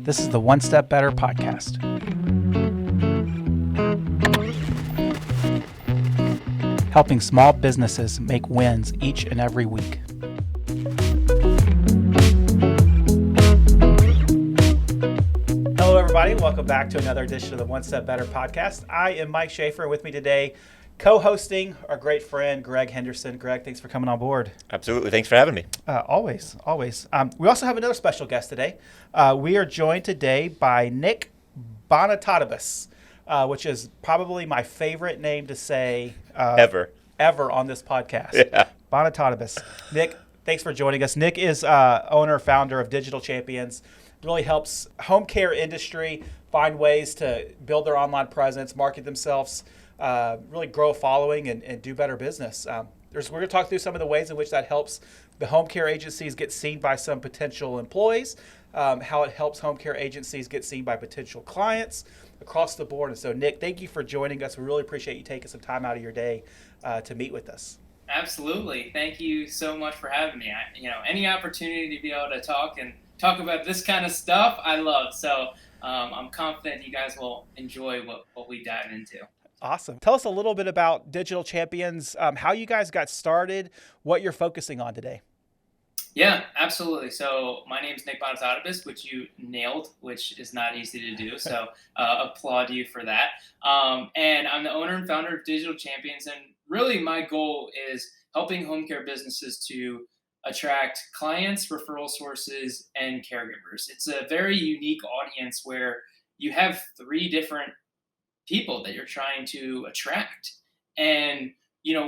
This is the One Step Better podcast. Helping small businesses make wins each and every week. Hello, everybody. Welcome back to another edition of the One Step Better podcast. I am Mike Schaefer. With me today, co-hosting our great friend, Greg Henderson. Greg, thanks for coming on board. Absolutely. Thanks for having me. Always. We also have another special guest today. We are joined today by Nick Bonitatibus, which is probably my favorite name to say Ever on this podcast. Yeah. Bonitatibus. Nick, thanks for joining us. Nick is owner, founder of Digital Champions. Really helps home care industry find ways to build their online presence, market themselves, really grow a following and do better business. We're going to talk through some of the ways in which that helps the home care agencies get seen by some potential employees, how it helps home care agencies get seen by potential clients across the board. And so, Nick, thank you for joining us. We really appreciate you taking some time out of your day to meet with us. Absolutely. Thank you so much for having me. Any opportunity to be able to talk about this kind of stuff, I love. So I'm confident you guys will enjoy what we dive into. Awesome. Tell us a little bit about Digital Champions, how you guys got started, what you're focusing on today. Yeah, absolutely. So my name is Nick Bonitatibus, which you nailed, which is not easy to do. So applaud you for that. And I'm the owner and founder of Digital Champions. And really my goal is helping home care businesses to attract clients, referral sources, and caregivers. It's a very unique audience where you have three different people that you're trying to attract. And,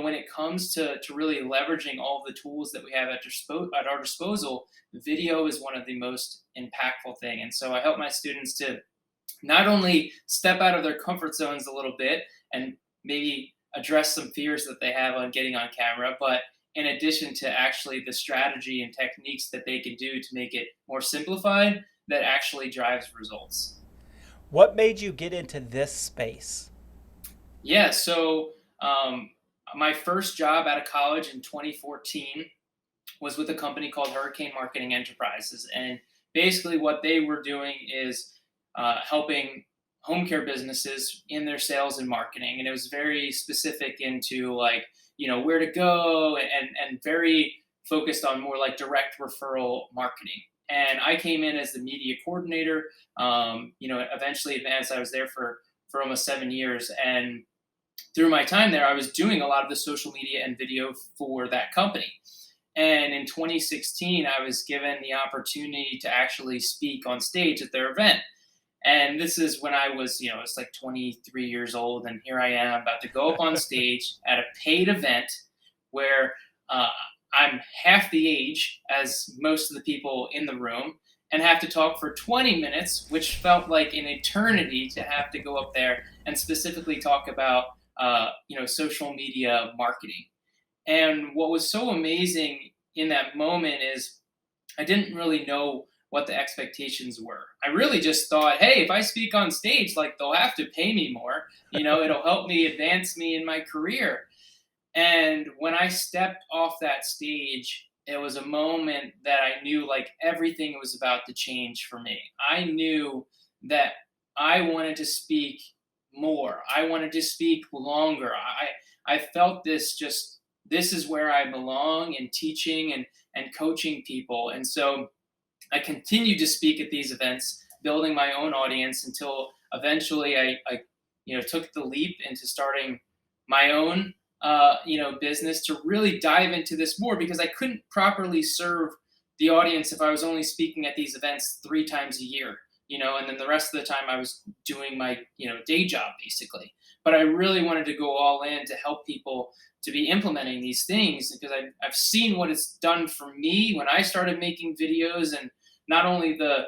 when it comes to really leveraging all of the tools that we have at our disposal, video is one of the most impactful thing. And so I help my students to not only step out of their comfort zones a little bit and maybe address some fears that they have on getting on camera, but in addition to actually the strategy and techniques that they can do to make it more simplified, that actually drives results. What made you get into this space? Yeah, so my first job out of college in 2014 was with a company called Hurricane Marketing Enterprises. And basically what they were doing is helping home care businesses in their sales and marketing. And it was very specific into where to go and very focused on more like direct referral marketing. And I came in as the media coordinator, eventually advanced. I was there for almost 7 years. And through my time there, I was doing a lot of the social media and video for that company. And in 2016, I was given the opportunity to actually speak on stage at their event. And this is when I was, it's like 23 years old. And here I am about to go up on stage at a paid event where I'm half the age as most of the people in the room and have to talk for 20 minutes, which felt like an eternity to have to go up there and specifically talk about, social media marketing. And what was so amazing in that moment is I didn't really know what the expectations were. I really just thought, hey, if I speak on stage, they'll have to pay me more, it'll help me advance me in my career. And when I stepped off that stage, it was a moment that I knew everything was about to change for me. I knew that I wanted to speak more. I wanted to speak longer. I felt this is where I belong in teaching and coaching people. And so I continued to speak at these events, building my own audience until eventually I took the leap into starting my own business to really dive into this more, because I couldn't properly serve the audience if I was only speaking at these events 3 times a year, and then the rest of the time I was doing my, day job basically. But I really wanted to go all in to help people to be implementing these things, because I've seen what it's done for me when I started making videos, and not only the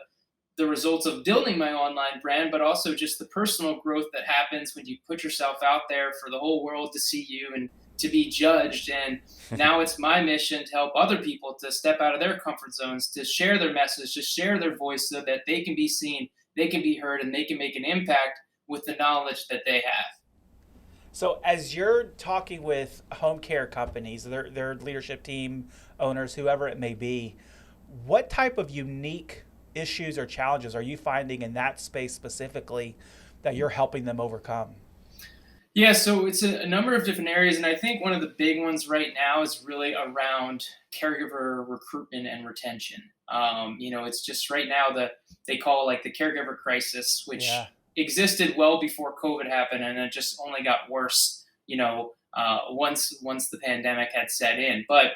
results of building my online brand, but also just the personal growth that happens when you put yourself out there for the whole world to see you and to be judged. And now it's my mission to help other people to step out of their comfort zones, to share their message, to share their voice so that they can be seen, they can be heard, and they can make an impact with the knowledge that they have. So as you're talking with home care companies, their leadership team, owners, whoever it may be, what type of unique issues or challenges are you finding in that space specifically that you're helping them overcome? Yeah, so it's a number of different areas, and I think one of the big ones right now is really around caregiver recruitment and retention. It's just right now they call it like the caregiver crisis, which Yeah. existed well before COVID happened, and it just only got worse. Once the pandemic had set in. But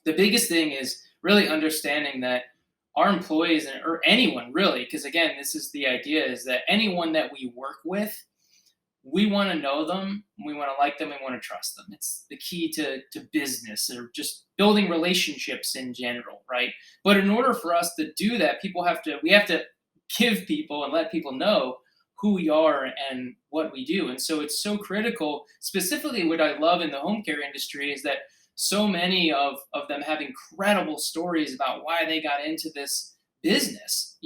the biggest thing is really understanding that our employees or anyone really, because again, this is the idea, is that anyone that we work with, we want to know them, we want to like them, we want to trust them. It's the key to business or just building relationships in general, right? But in order for us to do that, we have to give people and let people know who we are and what we do. And so it's so critical. Specifically, what I love in the home care industry is that so many of them have incredible stories about why they got into this business.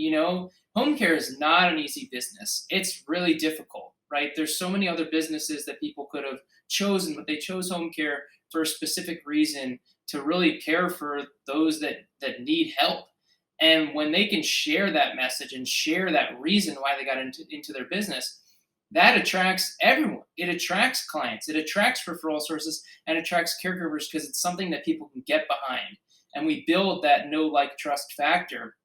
Home care is not an easy business. It's really difficult, right? There's so many other businesses that people could have chosen, but they chose home care for a specific reason, to really care for those that need help. And when they can share that message and share that reason why they got into their business, that attracts everyone. It attracts clients, it attracts referral sources, and attracts caregivers because it's something that people can get behind. And we build that know, like, trust factor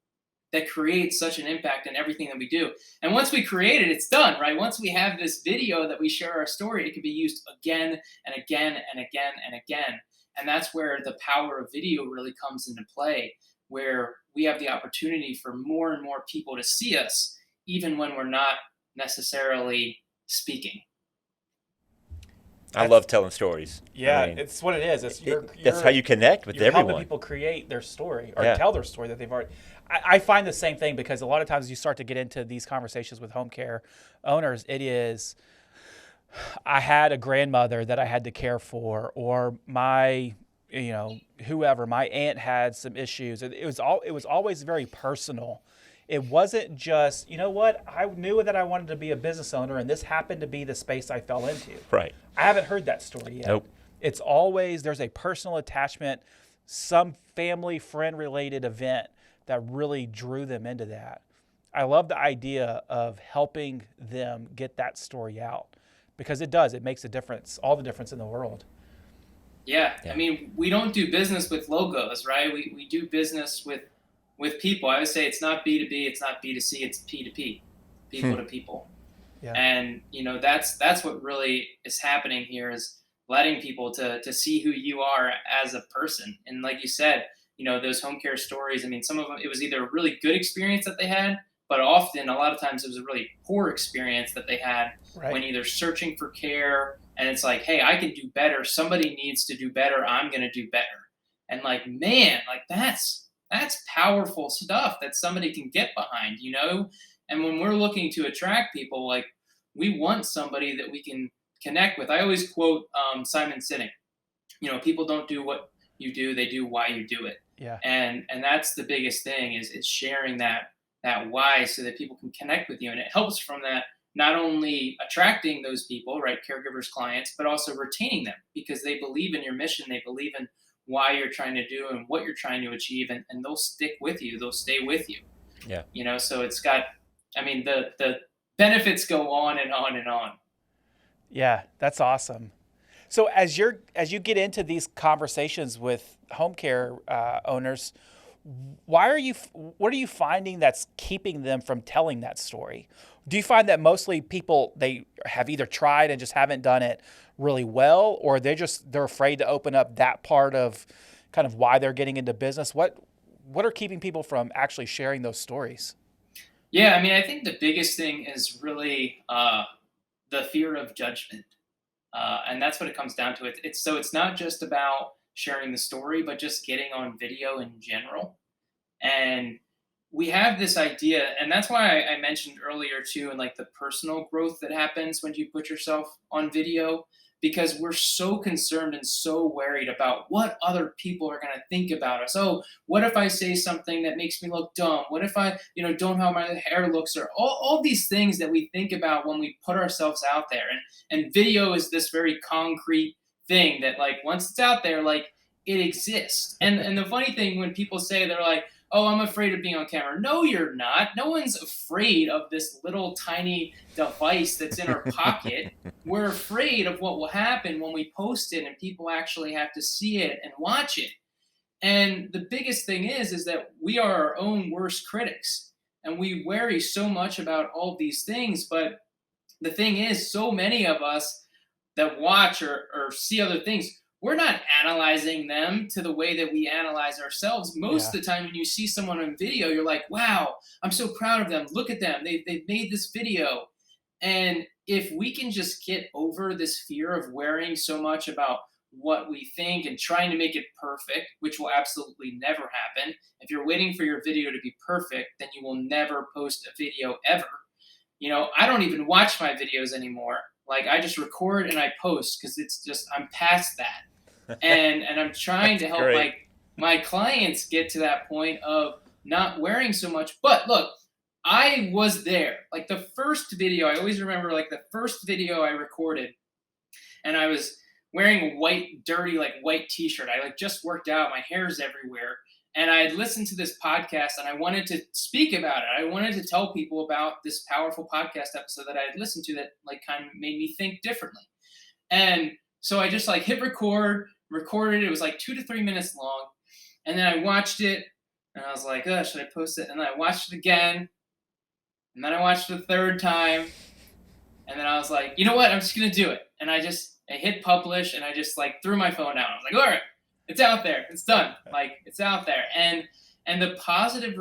that creates such an impact in everything that we do. And once we create it, it's done, right? Once we have this video that we share our story, it can be used again and again and again and again. And that's where the power of video really comes into play, where we have the opportunity for more and more people to see us, even when we're not necessarily speaking. I love telling stories. Yeah, I mean, it's what it is. that's how you connect with you're everyone. helping people create their story or Yeah. tell their story that they've already. I find the same thing because a lot of times you start to get into these conversations with home care owners. It is, I had a grandmother that I had to care for, or my, whoever, my aunt had some issues. It was always very personal. It wasn't just, I knew that I wanted to be a business owner and this happened to be the space I fell into. Right. I haven't heard that story yet. Nope. It's always, there's a personal attachment, some family, friend related event that really drew them into that. I love the idea of helping them get that story out because it makes a difference, all the difference in the world. Yeah. I mean, we don't do business with logos, right? We do business with people. I would say it's not B2B, it's not B2C, it's P2P, people to people. Yeah. And that's what really is happening here, is letting people to see who you are as a person. And like you said, those home care stories, I mean, some of them, it was either a really good experience that they had, but often a lot of times it was a really poor experience that they had when either searching for care, and it's like, hey, I can do better. Somebody needs to do better. I'm going to do better. And like, man, like that's powerful stuff that somebody can get behind, And when we're looking to attract people, like, we want somebody that we can connect with. I always quote Simon Sinek. People don't do what you do; they do why you do it. Yeah. And that's the biggest thing, is sharing that why, so that people can connect with you, and it helps from that, not only attracting those people, right, caregivers, clients, but also retaining them because they believe in your mission, they believe in why you're trying to do and what you're trying to achieve, and they'll stick with you, they'll stay with you. Yeah. So it's got, I mean, the benefits go on and on and on. Yeah, that's awesome. So as you get into these conversations with home care owners, what are you finding that's keeping them from telling that story? Do you find that mostly people, they have either tried and just haven't done it really well, or they're afraid to open up that part of kind of why they're getting into business? What are keeping people from actually sharing those stories? Yeah, I mean, I think the biggest thing is really the fear of judgment, and that's what it comes down to. It's not just about sharing the story, but just getting on video in general. And we have this idea, and that's why I mentioned earlier too, and like the personal growth that happens when you put yourself on video, because we're so concerned and so worried about what other people are going to think about us. Oh, what if I say something that makes me look dumb? What if I, don't know how my hair looks, or all these things that we think about when we put ourselves out there. And video is this very concrete thing that, like, once it's out there, like, it exists. And the funny thing, when people say, they're like, oh, I'm afraid of being on camera. No, you're not. No one's afraid of this little tiny device that's in our pocket. We're afraid of what will happen when we post it and people actually have to see it and watch it. And the biggest thing is that we are our own worst critics, and we worry so much about all these things. But the thing is, so many of us that watch or see other things, we're not analyzing them to the way that we analyze ourselves. Most of the time when you see someone on video, you're like, wow, I'm so proud of them. Look at them. They've made this video. And if we can just get over this fear of worrying so much about what we think and trying to make it perfect, which will absolutely never happen. If you're waiting for your video to be perfect, then you will never post a video ever. I don't even watch my videos anymore. Like, I just record and I post because it's just, I'm past that. And I'm trying to help my clients get to that point of not wearing so much. But look, I was there. Like, the first video, I always remember, like, the first video I recorded, and I was wearing a white, dirty, like, white t-shirt. I just worked out, my hair's everywhere. And I had listened to this podcast and I wanted to speak about it. I wanted to tell people about this powerful podcast episode that I had listened to that kind of made me think differently. And so I just hit recorded. It was 2 to 3 minutes long. And then I watched it and I was like, oh, should I post it? And then I watched it again. And then I watched it a third time. And then I was like, you know what? I'm just going to do it. And I hit publish and I just threw my phone down. I was like, all right, it's out there. It's done. It's out there. And the positive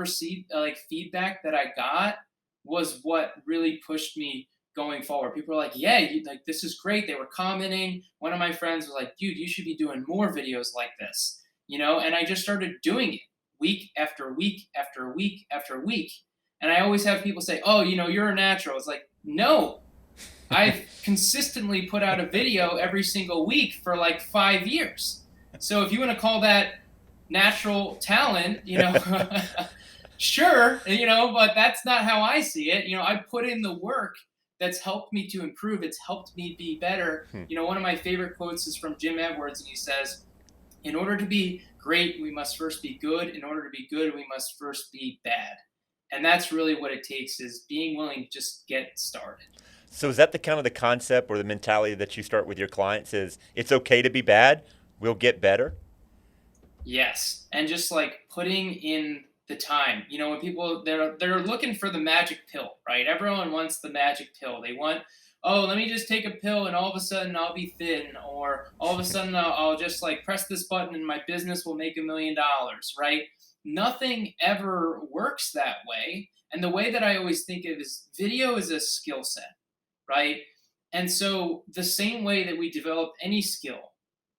feedback that I got was what really pushed me going forward. People were like, yeah, this is great. They were commenting. One of my friends was like, dude, you should be doing more videos like this, and I just started doing it week after week after week after week. And I always have people say, oh, you're a natural. It's like, no, I've consistently put out a video every single week for 5 years. So if you want to call that natural talent, sure, but that's not how I see it. I put in the work that's helped me to improve. It's helped me be better. One of my favorite quotes is from Jim Edwards, and he says, in order to be great, we must first be good. In order to be good, we must first be bad. And that's really what it takes, is being willing to just get started. So is that the kind of the concept or the mentality that you start with your clients, is it's okay to be bad, we'll get better? Yes. And just putting in the time, when people, they're looking for the magic pill, right? Everyone wants the magic pill. They want, oh, let me just take a pill and all of a sudden I'll be thin, or all of a sudden I'll just press this button and my business will make $1 million, right? Nothing ever works that way. And the way that I always think of is video is a skill set, right? And so the same way that we develop any skill,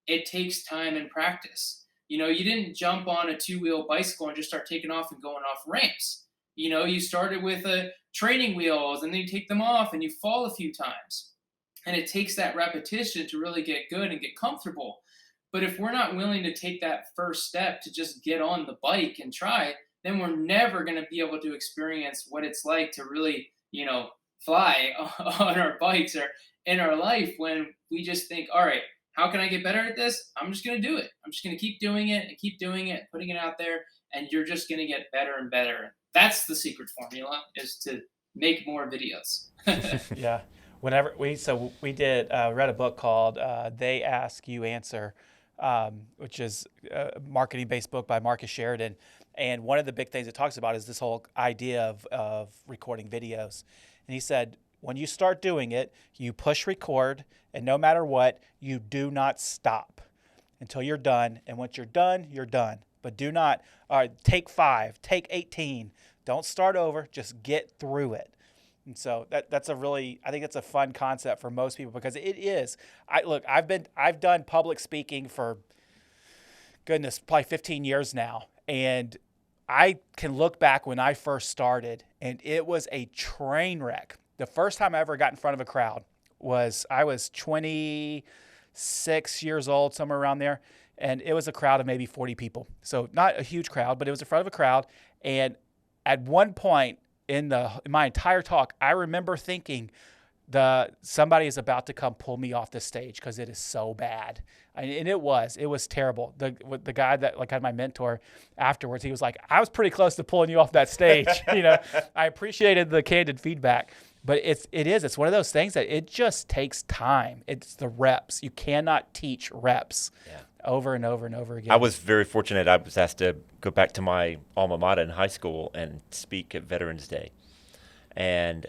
it takes time and practice. You didn't jump on a 2-wheel bicycle and just start taking off and going off ramps. You started with training wheels and then you take them off and you fall a few times. And it takes that repetition to really get good and get comfortable. But if we're not willing to take that first step to just get on the bike and try, then we're never going to be able to experience what it's like to really, fly on our bikes or in our life, when we just think, all right, how can I get better at this? I'm just going to do it. I'm just going to keep doing it and keep doing it, putting it out there, and you're just going to get better and better. That's the secret formula, is to make more videos. Yeah. Whenever we read a book called They Ask, You Answer, which is a marketing-based book by Marcus Sheridan. And one of the big things it talks about is this whole idea of recording videos. And he said, when you start doing it, you push record, and no matter what, you do not stop until you're done. And once you're done, you're done. But do not, take 5, take 18. Don't start over. Just get through it. And so I think that's a fun concept for most people, because it is. I've done public speaking for, goodness, probably 15 years now. And I can look back when I first started, and it was a train wreck. The first time I ever got in front of a crowd I was 26 years old, somewhere around there. And it was a crowd of maybe 40 people. So not a huge crowd, but it was in front of a crowd. And at one point in my entire talk, I remember thinking, somebody is about to come pull me off the stage because it is so bad. And it was terrible. The guy that like had my mentor afterwards, he was like, I was pretty close to pulling you off that stage. I appreciated the candid feedback, but it's one of those things that it just takes time. It's the reps. You cannot teach reps over and over and over again. I was very fortunate. I was asked to go back to my alma mater in high school and speak at Veterans Day, and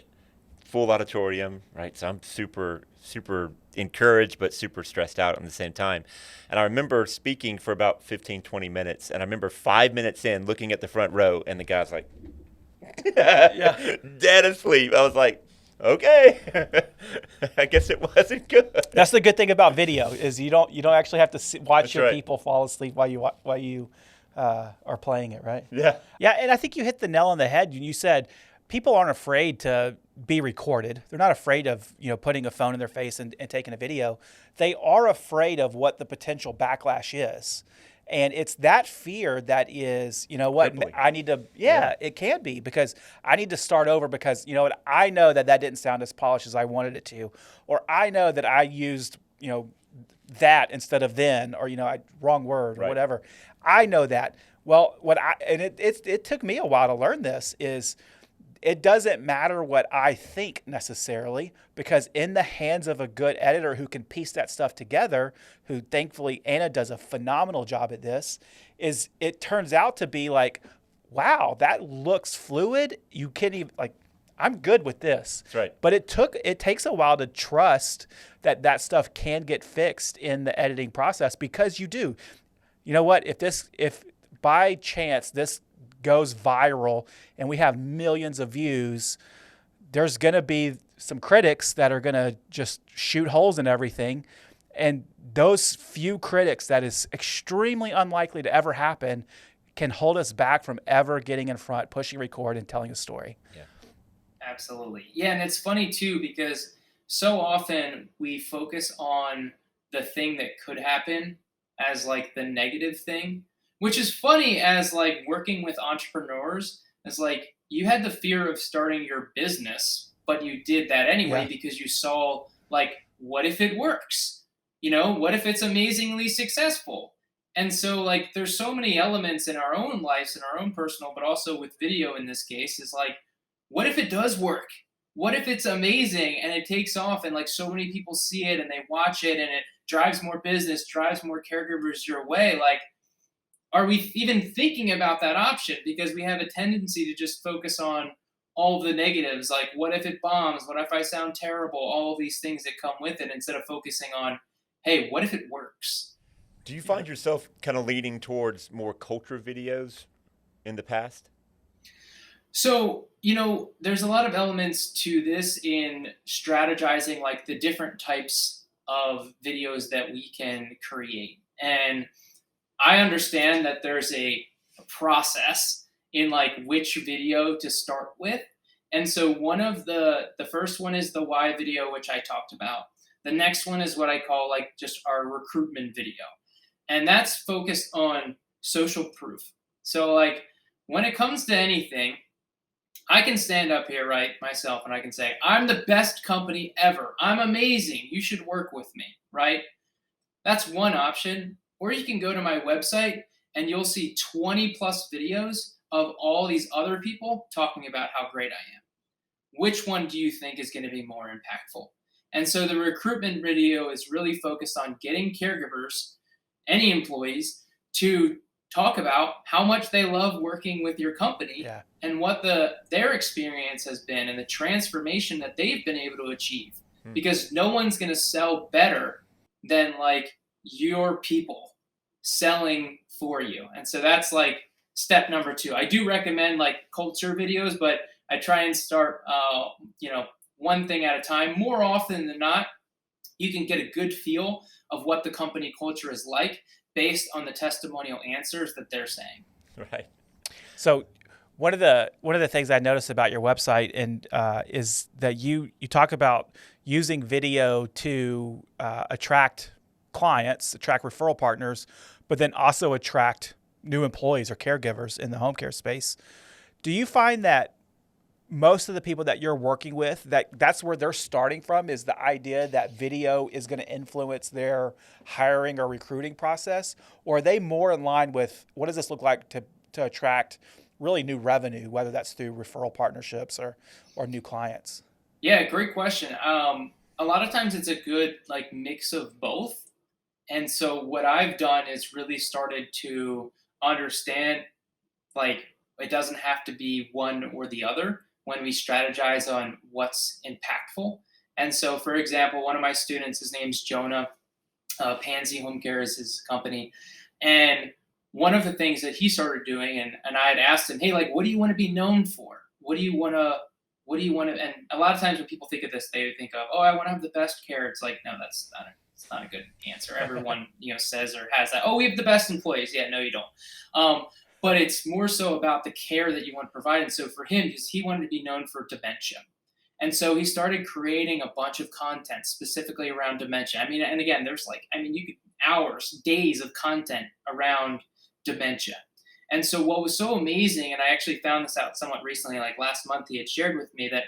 full auditorium, right? So I'm super, super encouraged, but super stressed out at the same time. And I remember speaking for about 15, 20 minutes. And I remember 5 minutes in looking at the front row, and the guy's like, dead asleep. I was like, okay, I guess it wasn't good. That's the good thing about video is you don't actually have to watch That's your right. people fall asleep while you are playing it, right? Yeah. Yeah, and I think you hit the nail on the head. You said people aren't afraid to be recorded. They're not afraid of putting a phone in their face and taking a video. They are afraid of what the potential backlash is. And it's that fear that is, Crippling. I need to, it can be because I need to start over because, I know that didn't sound as polished as I wanted it to, or I know that I used, that instead of then, or, wrong word or whatever. I know that. Well, it took me a while to learn this is it doesn't matter what I think necessarily, because in the hands of a good editor who can piece that stuff together, who thankfully Anna does a phenomenal job at this, is it turns out to be like, wow, that looks fluid. You can't even I'm good with this. That's right. But it takes a while to trust that stuff can get fixed in the editing process because you do. You know what? If by chance this goes viral and we have millions of views, there's going to be some critics that are going to just shoot holes in everything. And those few critics, that is extremely unlikely to ever happen, can hold us back from ever getting in front, pushing record, and telling a story. Yeah. Absolutely. Yeah, and it's funny too because so often we focus on the thing that could happen as like the negative thing, which is funny as like working with entrepreneurs. It's like you had the fear of starting your business, but you did that anyway because you saw like, what if it works? What if it's amazingly successful? And so like there's so many elements in our own lives, in our own personal, but also with video in this case, is like, what if it does work? What if it's amazing and it takes off and like so many people see it and they watch it and it drives more business, drives more caregivers your way? Like, are we even thinking about that option? Because we have a tendency to just focus on all the negatives. Like, what if it bombs? What if I sound terrible? All of these things that come with it, instead of focusing on, hey, what if it works? Do you find yourself kind of leaning towards more culture videos in the past? So, there's a lot of elements to this in strategizing like the different types of videos that we can create. And I understand that there's a process in like which video to start with. And so one of the first one is the why video, which I talked about. The next one is what I call like just our recruitment video. And that's focused on social proof. So like when it comes to anything, I can stand up here, right, myself, and I can say, I'm the best company ever. I'm amazing. You should work with me, right? That's one option. Or you can go to my website and you'll see 20 plus videos of all these other people talking about how great I am. Which one do you think is going to be more impactful? And so the recruitment video is really focused on getting caregivers, any employees, to talk about how much they love working with your company and what their experience has been and the transformation that they've been able to achieve. Because no one's going to sell better than like your people selling for you. And so that's like step number 2. I do recommend like culture videos, but I try and start, one thing at a time. More often than not, you can get a good feel of what the company culture is like based on the testimonial answers that they're saying. Right. So one of the things I noticed about your website and is that you talk about using video to attract clients, attract referral partners, but then also attract new employees or caregivers in the home care space. Do you find that most of the people that you're working with, that's where they're starting from, is the idea that video is going to influence their hiring or recruiting process? Or are they more in line with what does this look like to attract really new revenue, whether that's through referral partnerships or new clients? Yeah, great question. A lot of times it's a good like mix of both. And so what I've done is really started to understand like it doesn't have to be one or the other when we strategize on what's impactful. And so, for example, one of my students, his name's Jonah, Pansy Home Care is his company. And one of the things that he started doing, and I had asked him, hey, like, what do you want to be known for? What do you want to, and a lot of times when people think of this, they think of, oh, I want to have the best care. It's like, no, it's not a good answer. Everyone, says or has that, oh, we have the best employees. Yeah, no, you don't. But it's more so about the care that you want to provide. And so for him, he wanted to be known for dementia. And so he started creating a bunch of content specifically around dementia. I mean, and again, you could hours, days of content around dementia. And so what was so amazing, and I actually found this out somewhat recently, like last month, he had shared with me that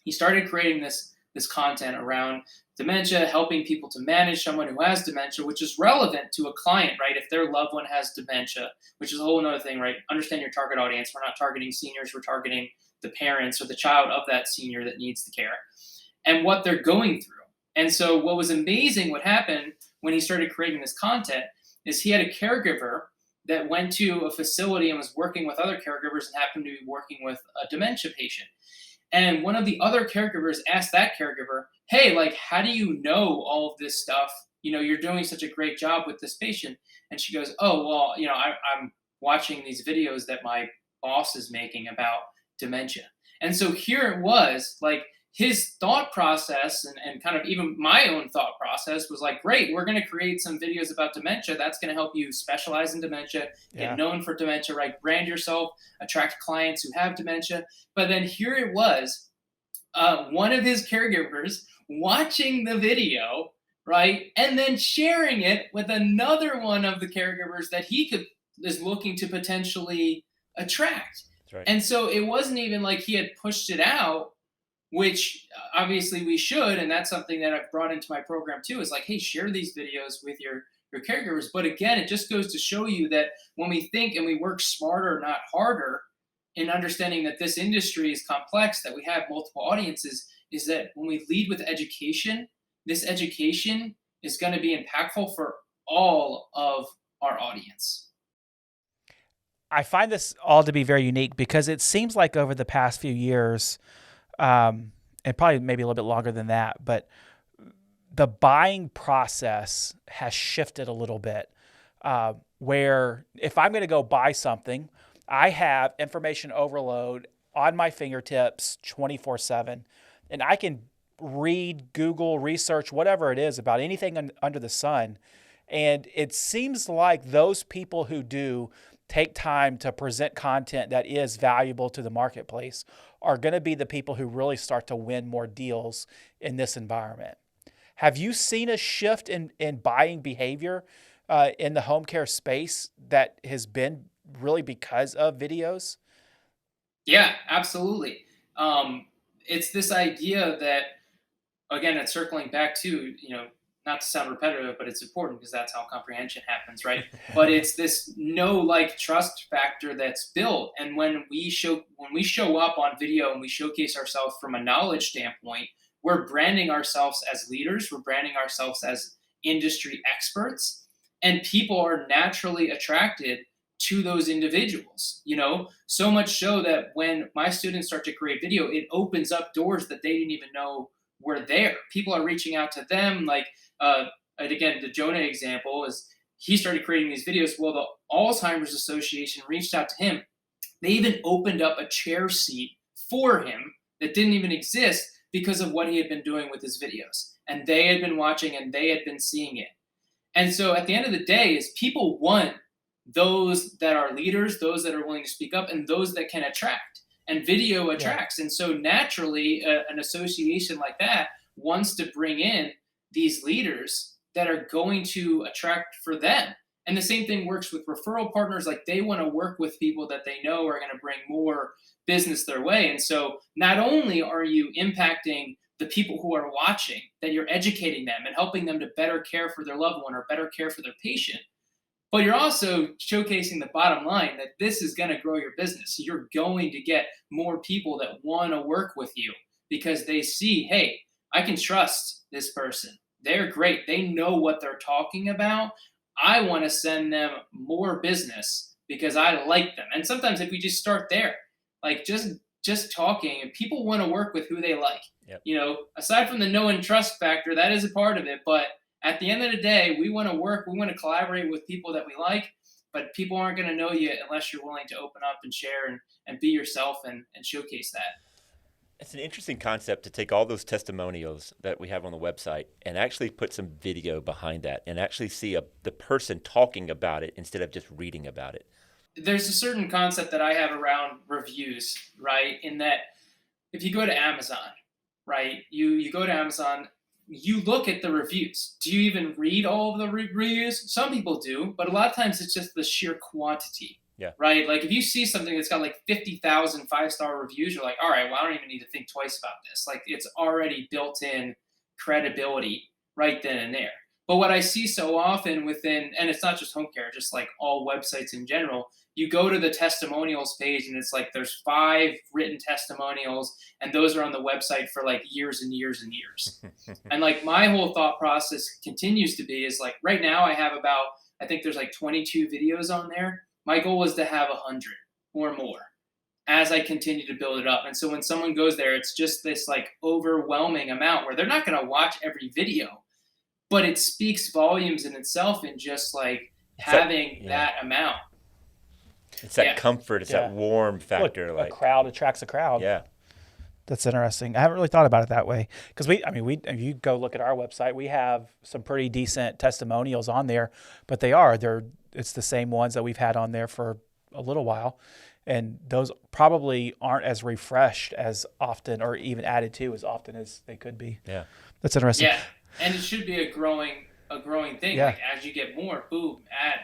he started creating this content around dementia, helping people to manage someone who has dementia, which is relevant to a client, right? If their loved one has dementia, which is a whole other thing, right? Understand your target audience. We're not targeting seniors, we're targeting the parents or the child of that senior that needs the care and what they're going through. And so what was amazing, what happened when he started creating this content is he had a caregiver that went to a facility and was working with other caregivers and happened to be working with a dementia patient. And one of the other caregivers asked that caregiver, hey, like, how do you know all of this stuff? You're doing such a great job with this patient. And she goes, oh, well, I'm watching these videos that my boss is making about dementia. And so here it was, like, his thought process and kind of even my own thought process was like, great, we're going to create some videos about dementia. That's going to help you specialize in dementia, get known for dementia, right? Brand yourself, attract clients who have dementia. But then here it was, one of his caregivers watching the video, right? And then sharing it with another one of the caregivers that is looking to potentially attract. That's right. And so it wasn't even like he had pushed it out, which obviously we should, and that's something that I've brought into my program too, is like, hey, share these videos with your caregivers. But again, it just goes to show you that when we think and we work smarter, not harder, in understanding that this industry is complex, that we have multiple audiences, is that when we lead with education, this education is going to be impactful for all of our audience. I find this all to be very unique because it seems like over the past few years, and probably maybe a little bit longer than that, but the buying process has shifted a little bit, where if I'm going to go buy something, I have information overload on my fingertips 24/7, and I can read, Google, research, whatever it is about anything under the sun. And it seems like those people who do take time to present content that is valuable to the marketplace are going to be the people who really start to win more deals in this environment. Have you seen a shift in buying behavior in the home care space that has been really because of videos? Yeah, absolutely. It's this idea that, again, it's circling back to, not to sound repetitive, but it's important because that's how comprehension happens, right? But it's this know, like, trust factor that's built. And when we show up on video and we showcase ourselves from a knowledge standpoint, we're branding ourselves as leaders, we're branding ourselves as industry experts, and people are naturally attracted to those individuals, so much so that when my students start to create video, it opens up doors that they didn't even know were there. People are reaching out to them, like, and again, the Jonah example is he started creating these videos. Well, the Alzheimer's Association reached out to him. They even opened up a chair seat for him that didn't even exist because of what he had been doing with his videos. And they had been watching and they had been seeing it. And so at the end of the day is people want those that are leaders, those that are willing to speak up, and those that can attract. And video attracts. And so naturally, an association like that wants to bring in these leaders that are going to attract for them. And the same thing works with referral partners. Like they want to work with people that they know are going to bring more business their way. And so not only are you impacting the people who are watching, that you're educating them and helping them to better care for their loved one or better care for their patient, but you're also showcasing the bottom line that this is going to grow your business. You're going to get more people that want to work with you because they see, hey, I can trust this person. They're great. They know what they're talking about. I want to send them more business because I like them. And sometimes if we just start there, like just talking, and people want to work with who they like. Yep. Aside from the know and trust factor, that is a part of it, but at the end of the day, we want to work, we want to collaborate with people that we like, but people aren't going to know you unless you're willing to open up and share and be yourself and showcase that. It's an interesting concept to take all those testimonials that we have on the website and actually put some video behind that and actually see the person talking about it instead of just reading about it. There's a certain concept that I have around reviews, right? In that if you go to Amazon, right, you go to Amazon, you look at the reviews. Do you even read all of the reviews? Some people do, but a lot of times it's just the sheer quantity. Yeah. Right? Like if you see something that's got like 50,000 5-star reviews, you're like, all right, well, I don't even need to think twice about this. Like it's already built in credibility right then and there. But what I see so often within, and it's not just home care, just like all websites in general, you go to the testimonials page and it's like there's 5 written testimonials and those are on the website for like years and years and years. And like my whole thought process continues to be is like right now I think there's like 22 videos on there. My goal is to have 100 or more as I continue to build it up. And so when someone goes there, it's just this like overwhelming amount where they're not going to watch every video, but it speaks volumes in itself in just like having that amount. It's that comfort. It's that warm factor. Look, a crowd attracts a crowd. Yeah. That's interesting. I haven't really thought about it that way because if you go look at our website, we have some pretty decent testimonials on there, but it's the same ones that we've had on there for a little while. And those probably aren't as refreshed as often or even added to as often as they could be. Yeah. That's interesting. Yeah. And it should be a growing thing. Yeah. Like as you get more, boom, add.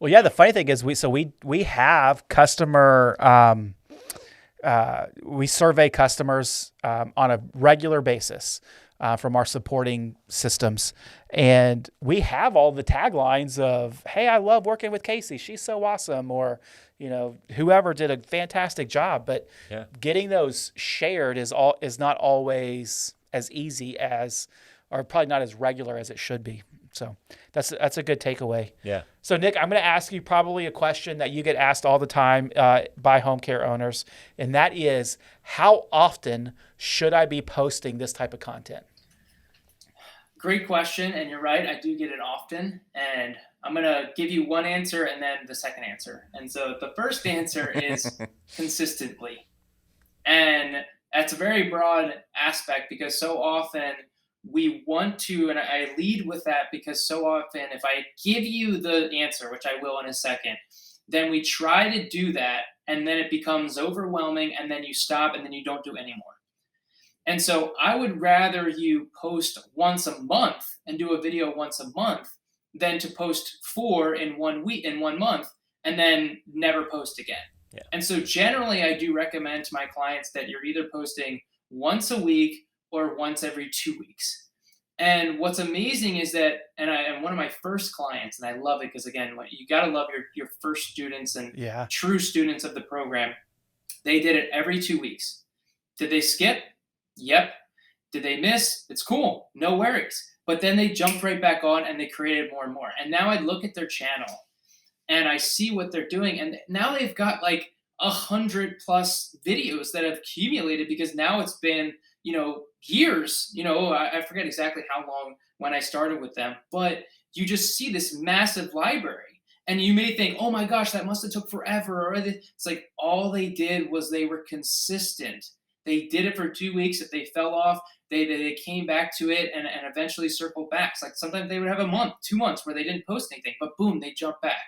Well, yeah, the funny thing is we have customer we survey customers on a regular basis from our supporting systems. And we have all the taglines of, hey, I love working with Casey. She's so awesome. Or, whoever did a fantastic job. But getting those shared is not always as easy as, or probably not as regular as it should be. So that's a good takeaway. Yeah. So Nick, I'm going to ask you probably a question that you get asked all the time by home care owners, and that is, how often should I be posting this type of content? Great question, and you're right. I do get it often, and I'm going to give you one answer and then the second answer. And so the first answer is consistently. And that's a very broad aspect because so often we want to, and I lead with that because so often if I give you the answer, which I will in a second, then we try to do that and then it becomes overwhelming and then you stop and then you don't do anymore. And so I would rather you post once a month and do a video once a month than to post 4 in 1 week, in 1 month, and then never post again. Yeah. And so generally I do recommend to my clients that you're either posting once a week or once every 2 weeks. And what's amazing is that, and I am one of my first clients, and I love it because again, you got to love your first students and true students of the program. They did it every 2 weeks. Did they skip? Yep. Did they miss? It's cool. No worries. But then they jumped right back on and they created more and more. And now I look at their channel and I see what they're doing. And now they've got like 100+ videos that have accumulated because now it's been, years, I forget exactly how long when I started with them, but you just see this massive library and you may think, oh my gosh, that must've took forever. Or it's like, all they did was they were consistent. They did it for 2 weeks. If they fell off, they came back to it and eventually circled back. It's like sometimes they would have a month, 2 months where they didn't post anything, but boom, they jumped back.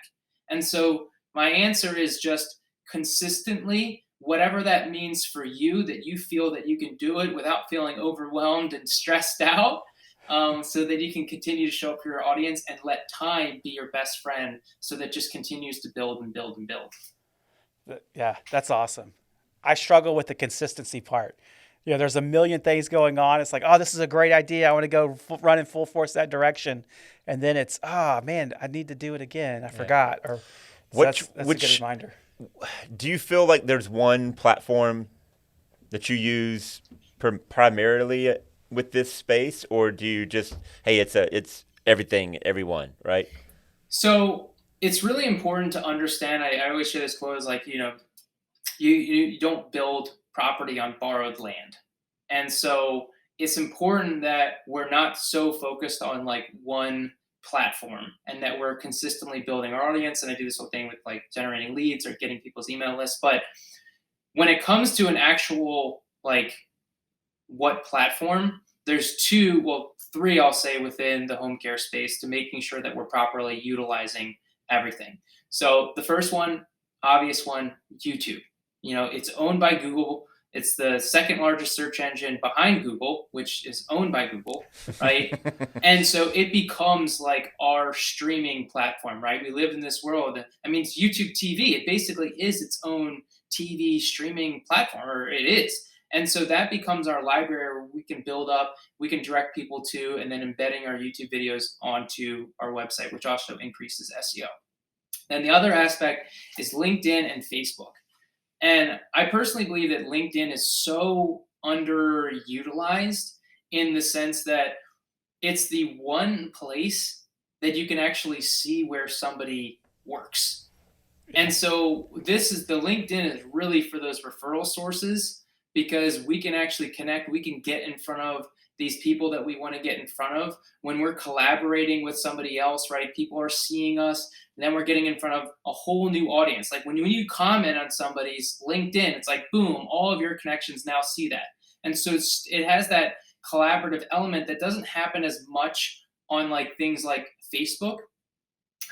And so my answer is just consistently, whatever that means for you, that you feel that you can do it without feeling overwhelmed and stressed out, so that you can continue to show up for your audience and let time be your best friend, so that just continues to build and build and build. Yeah, that's awesome. I struggle with the consistency part. There's a million things going on. It's like, oh, this is a great idea. I want to go run in full force that direction. And then it's, oh, man, I need to do it again. I forgot. Or so that's a good reminder. Do you feel like there's one platform that you use primarily with this space, or do you just, hey, it's everything, everyone, right? So it's really important to understand. I always share this quote, is like, you don't build property on borrowed land. And so it's important that we're not so focused on like one platform, and that we're consistently building our audience. And I do this whole thing with like generating leads or getting people's email lists. But when it comes to an actual, like, what platform, there's three, I'll say, within the home care space, to making sure that we're properly utilizing everything. So the first one, obvious one, YouTube. It's owned by Google. It's the second largest search engine behind Google, which is owned by Google, right? And so it becomes like our streaming platform, right? We live in this world. I mean, it's YouTube TV. It basically is its own TV streaming platform, or it is. And so that becomes our library where we can build up, we can direct people to, and then embedding our YouTube videos onto our website, which also increases SEO. Then the other aspect is LinkedIn and Facebook. And I personally believe that LinkedIn is so underutilized, in the sense that it's the one place that you can actually see where somebody works. And so the LinkedIn is really for those referral sources, because we can actually connect, we can get in front of these people that we want to get in front of. When we're collaborating with somebody else, right? People are seeing us, and then we're getting in front of a whole new audience. Like when you comment on somebody's LinkedIn, it's like, boom, all of your connections now see that. And so it has that collaborative element that doesn't happen as much on like things like Facebook.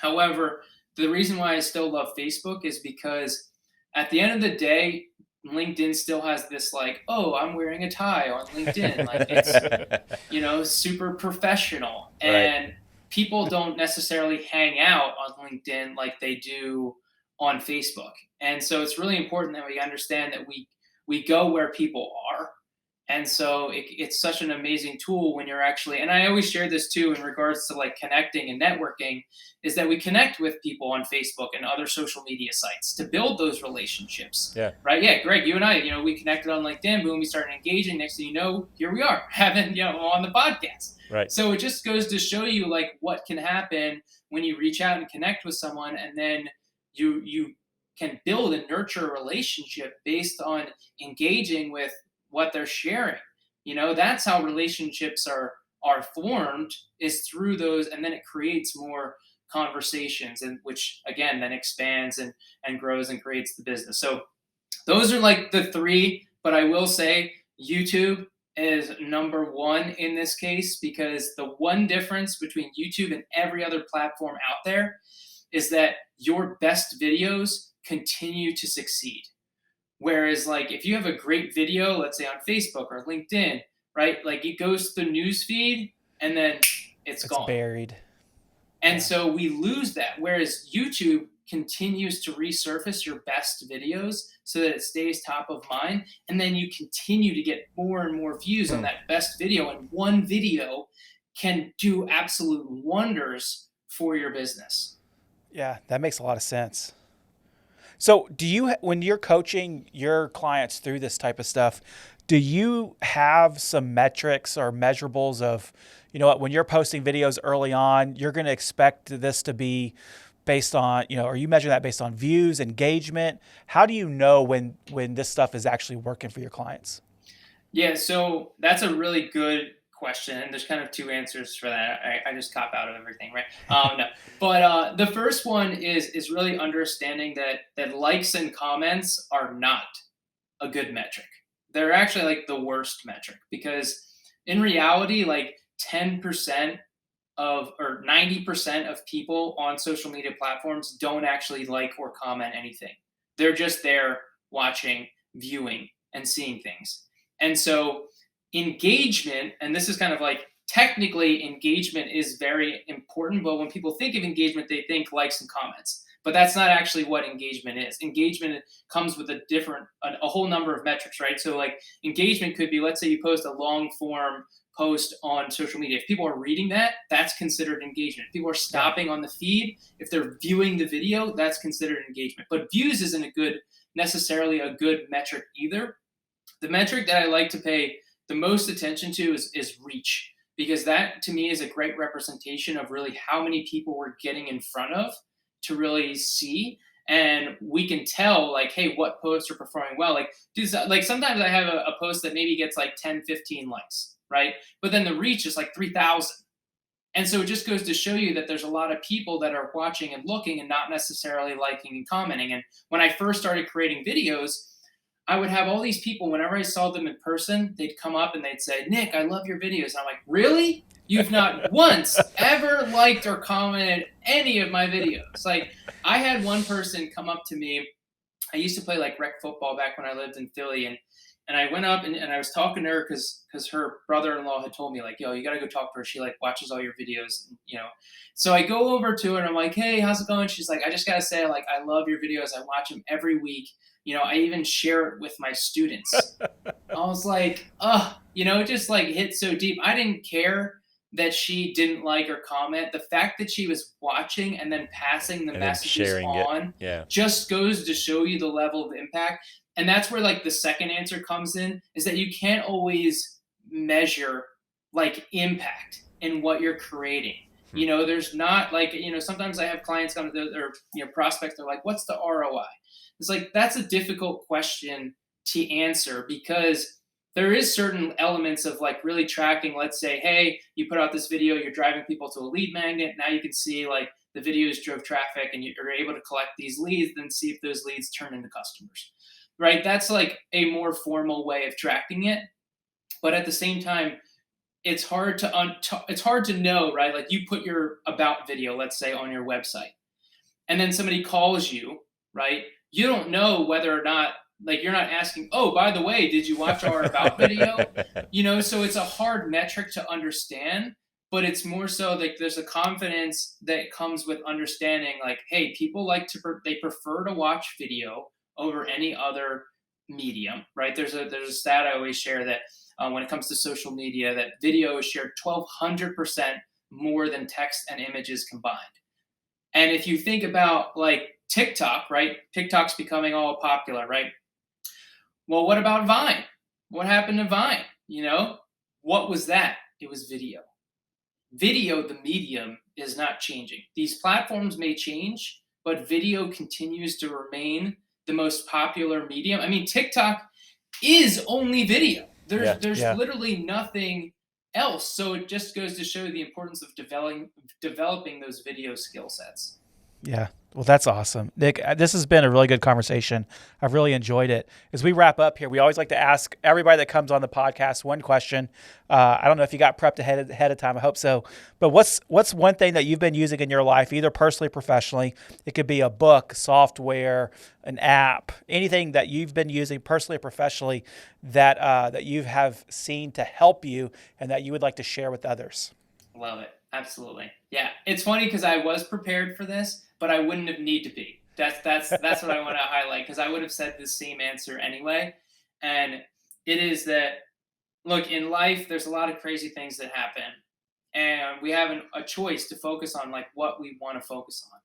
However, the reason why I still love Facebook is because at the end of the day, LinkedIn still has this like, oh, I'm wearing a tie on LinkedIn. Like it's, super professional. And people don't necessarily hang out on LinkedIn like they do on Facebook. And so it's really important that we understand that we go where people are. And so it's such an amazing tool when you're actually, and I always share this too in regards to like connecting and networking, is that we connect with people on Facebook and other social media sites to build those relationships. Yeah. Right. Yeah. Greg, you and I, we connected on LinkedIn, boom, we started engaging. Next thing you know, here we are having, on the podcast. Right. So it just goes to show you like what can happen when you reach out and connect with someone, and then you can build and nurture a relationship based on engaging with what they're sharing. That's how relationships are formed, is through those, and then it creates more conversations, and which again then expands and grows and creates the business. So those are like the three, but I will say YouTube is number one in this case, because the one difference between YouTube and every other platform out there is that your best videos continue to succeed. Whereas like if you have a great video, let's say on Facebook or LinkedIn, right? Like it goes to the news feed and then it's gone. Buried. And so we lose that. Whereas YouTube continues to resurface your best videos so that it stays top of mind. And then you continue to get more and more views on that best video. And one video can do absolute wonders for your business. Yeah, that makes a lot of sense. So when you're coaching your clients through this type of stuff, do you have some metrics or measurables of, when you're posting videos early on, you're going to expect this to be based on, are you measuring that based on views, engagement? How do you know when this stuff is actually working for your clients? Yeah, so that's a really good question, and there's kind of two answers for that. I just cop out of everything, right? No. But the first one is really understanding that likes and comments are not a good metric. They're actually like the worst metric, because in reality, like 10% or 90% of people on social media platforms don't actually like or comment anything. They're just there watching, viewing, and seeing things. And so engagement, and this is kind of like technically engagement is very important, but when people think of engagement, they think likes and comments. But that's not actually what engagement is. Engagement comes with a whole number of metrics, right? So like engagement could be, let's say you post a long form post on social media. If people are reading that, that's considered engagement. If people are stopping on the feed, if they're viewing the video, that's considered engagement. But views isn't necessarily a good metric either. The metric that I like to pay the most attention to is reach, because that to me is a great representation of really how many people we're getting in front of to really see. And we can tell like, hey, what posts are performing well. Like sometimes I have a post that maybe gets like 10, 15 likes, right? But then the reach is like 3,000. And so it just goes to show you that there's a lot of people that are watching and looking and not necessarily liking and commenting. And when I first started creating videos, I would have all these people, whenever I saw them in person, they'd come up and they'd say, Nick, I love your videos. And I'm like, really? You've not once ever liked or commented any of my videos. Like, I had one person come up to me. I used to play like rec football back when I lived in Philly. And I went up and I was talking to her because her brother-in-law had told me like, yo, you got to go talk to her. She like watches all your videos, you know. So I go over to her and I'm like, hey, how's it going? She's like, I just got to say, like, I love your videos. I watch them every week. You know, I even share it with my students. I was like, you know, it just like hit so deep. I didn't care that she didn't like or comment. The fact that she was watching and then passing the messages on just goes to show you the level of impact. And that's where like the second answer comes in, is that you can't always measure like impact in what you're creating. You know, there's not like, you know, sometimes I have clients come to or, you know, prospects, they're like, what's the ROI? It's like, that's a difficult question to answer, because there is certain elements of like really tracking. Let's say, hey, you put out this video, you're driving people to a lead magnet. Now you can see like the videos drove traffic and you're able to collect these leads, then see if those leads turn into customers, right? That's like a more formal way of tracking it. But at the same time, it's hard to know, right? Like you put your about video, let's say, on your website, and then somebody calls you, right? You don't know whether or not, like, you're not asking, oh, by the way, did you watch our about video? You know, so it's a hard metric to understand, but it's more so like there's a confidence that comes with understanding, like, hey, people they prefer to watch video over any other medium, right? There's a stat I always share that when it comes to social media, that video is shared 1,200% more than text and images combined. And if you think about like TikTok, right? TikTok's becoming all popular, right? Well, what about Vine? What happened to Vine? You know, what was that? It was video. Video, the medium, is not changing. These platforms may change, but video continues to remain the most popular medium. I mean, TikTok is only video. There's literally nothing else. So it just goes to show the importance of developing those video skill sets. Yeah. Well, that's awesome. Nick, this has been a really good conversation. I've really enjoyed it. As we wrap up here, we always like to ask everybody that comes on the podcast one question. I don't know if you got prepped ahead of time. I hope so. But what's one thing that you've been using in your life, either personally or professionally? It could be a book, software, an app, anything that you've been using personally or professionally that you have seen to help you and that you would like to share with others. Love it. Absolutely. Yeah. It's funny because I was prepared for this, but I wouldn't have need to be. That's what I want to highlight, because I would have said the same answer anyway. And it is that, look, in life, there's a lot of crazy things that happen, and we have a choice to focus on like what we want to focus on.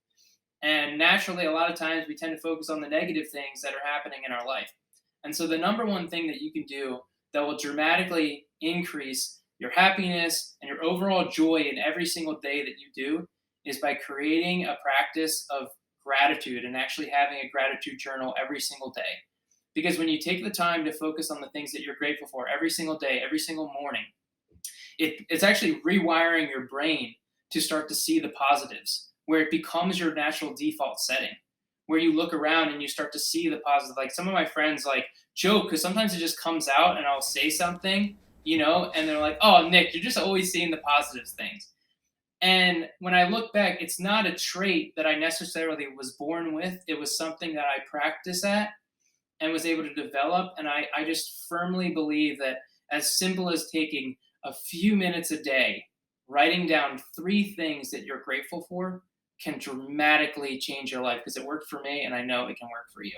And naturally, a lot of times we tend to focus on the negative things that are happening in our life. And so the number one thing that you can do that will dramatically increase your happiness and your overall joy in every single day that you do is by creating a practice of gratitude and actually having a gratitude journal every single day. Because when you take the time to focus on the things that you're grateful for every single day, every single morning, it's actually rewiring your brain to start to see the positives, where it becomes your natural default setting, where you look around and you start to see the positive. Like some of my friends like joke, because sometimes it just comes out and I'll say something, you know, and they're like, oh, Nick, you're just always seeing the positive things. And when I look back, it's not a trait that I necessarily was born with. It was something that I practiced at and was able to develop. And I just firmly believe that as simple as taking a few minutes a day, writing down 3 things that you're grateful for can dramatically change your life, because it worked for me and I know it can work for you.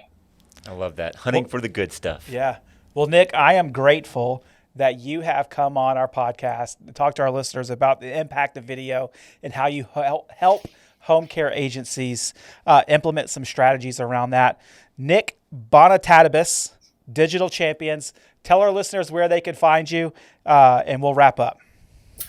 I love that. Hunting for the good stuff. Yeah. Well, Nick, I am grateful that you have come on our podcast to talk to our listeners about the impact of video and how you help home care agencies implement some strategies around that. Nick Bonitatibus, Digital Champions. Tell our listeners where they can find you, and we'll wrap up.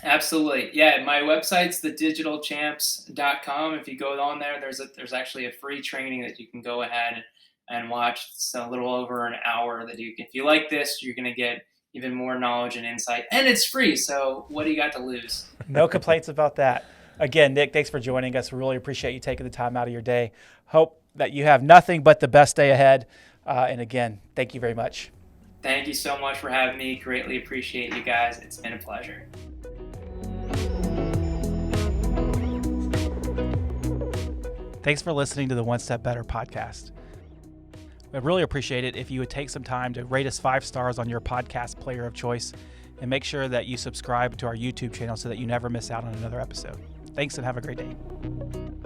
Absolutely. Yeah, my website's thedigitalchamps.com. If you go on there, there's actually a free training that you can go ahead and watch. It's a little over an hour that if you like this, you're going to get even more knowledge and insight, and it's free. So what do you got to lose? No complaints about that. Again, Nick, thanks for joining us. We really appreciate you taking the time out of your day. Hope that you have nothing but the best day ahead. And again, thank you very much. Thank you so much for having me. Greatly appreciate you guys. It's been a pleasure. Thanks for listening to the One Step Better podcast. I'd really appreciate it if you would take some time to rate us 5 stars on your podcast player of choice, and make sure that you subscribe to our YouTube channel so that you never miss out on another episode. Thanks, and have a great day.